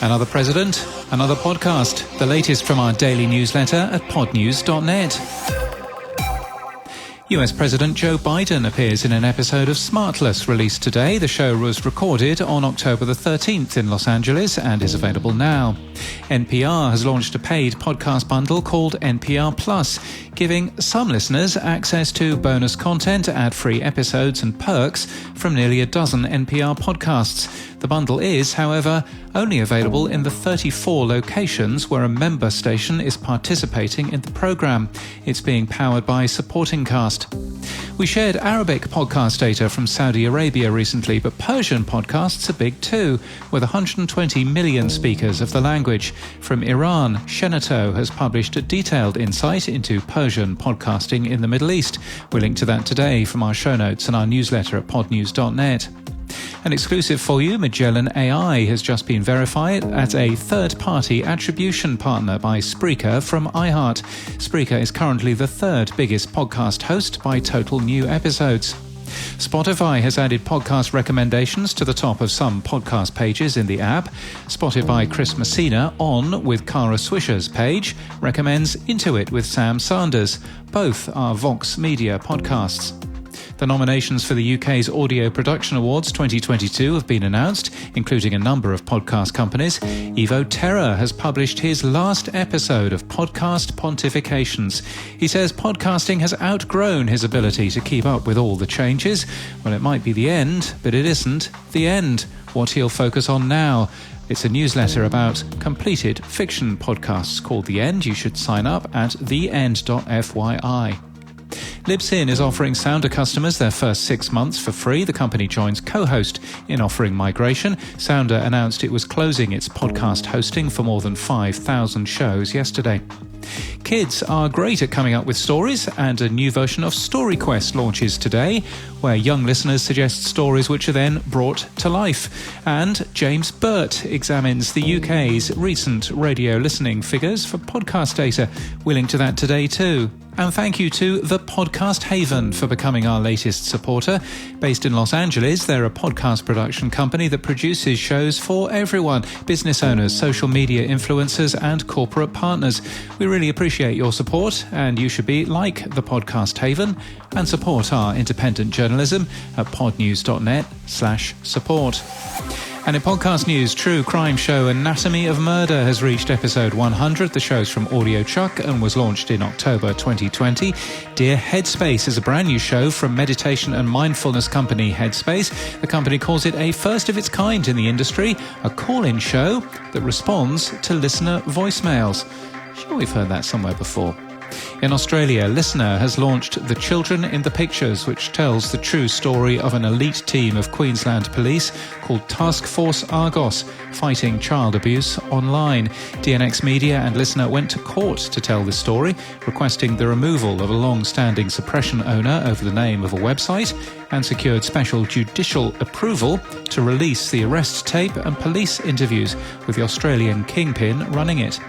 Another president, another podcast. The latest from our daily newsletter at podnews.net. US President Joe Biden appears in an episode of Smartless released today. The show was recorded on October the 13th in Los Angeles and is available now. NPR has launched a paid podcast bundle called NPR Plus, giving some listeners access to bonus content, ad-free episodes and perks from nearly a dozen NPR podcasts. The bundle is, however, only available in the 34 locations where a member station is participating in the program. It's being powered by Supporting Cast. We shared Arabic podcast data from Saudi Arabia recently, but Persian podcasts are big too, with 120 million speakers of the language. From Iran, Shenato has published a detailed insight into Persian podcasting in the Middle East. We'll link to that today from our show notes and our newsletter at podnews.net. An exclusive for you, Magellan AI has just been verified as a third-party attribution partner by Spreaker from iHeart. Spreaker is currently the third biggest podcast host by total new episodes. Spotify has added podcast recommendations to the top of some podcast pages in the app. Spotted by Chris Messina, On with Cara Swisher's page recommends Into It with Sam Sanders. Both are Vox Media podcasts. The nominations for the UK's Audio Production Awards 2022 have been announced, including a number of podcast companies. Evo Terra has published his last episode of Podcast Pontifications. He says podcasting has outgrown his ability to keep up with all the changes. Well, it might be the end, but it isn't the end. What he'll focus on now. It's a newsletter about completed fiction podcasts called The End. You should sign up at theend.fyi. Libsyn is offering Sounder customers their first 6 months for free. The company joins Co-Host in offering migration. Sounder announced it was closing its podcast hosting for more than 5,000 shows yesterday. Kids are great at coming up with stories, and a new version of StoryQuest launches today, where young listeners suggest stories which are then brought to life. And James Burt examines the UK's recent radio listening figures for podcast data. We'll link to that today too. And thank you to The Podcast Haven for becoming our latest supporter. Based in Los Angeles, they're a podcast production company that produces shows for everyone: business owners, social media influencers, and corporate partners. We really appreciate your support, and you should be like The Podcast Haven and support our independent journalism at podnews.net/support. And in podcast news, true crime show Anatomy of Murder has reached episode 100. The show's from Audio Chuck and was launched in October 2020. Dear Headspace is a brand new show from meditation and mindfulness company Headspace. The company calls it a first of its kind in the industry, a call-in show that responds to listener voicemails. Sure, we've heard that somewhere before. In Australia, Listener has launched The Children in the Pictures, which tells the true story of an elite team of Queensland police called Task Force Argos, fighting child abuse online. DNX Media and Listener went to court to tell this story, requesting the removal of a long-standing suppression owner over the name of a website, and secured special judicial approval to release the arrest tape and police interviews with the Australian kingpin running it.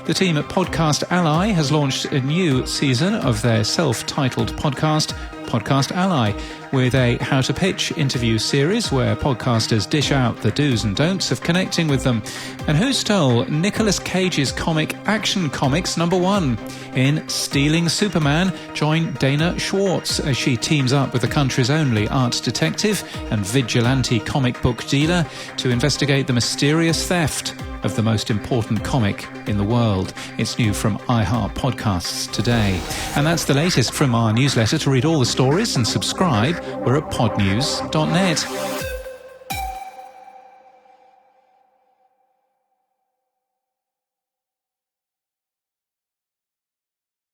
The team at Podcast Ally has launched a new season of their self-titled podcast, Podcast Ally, with a How to Pitch interview series where podcasters dish out the do's and don'ts of connecting with them. And who stole Nicolas Cage's comic Action Comics #1? In Stealing Superman, join Dana Schwartz as she teams up with the country's only art detective and vigilante comic book dealer to investigate the mysterious theft of the most important comic in the world. It's new from iHeart Podcasts today. And that's the latest from our newsletter. To read all the stories and subscribe, we're at podnews.net.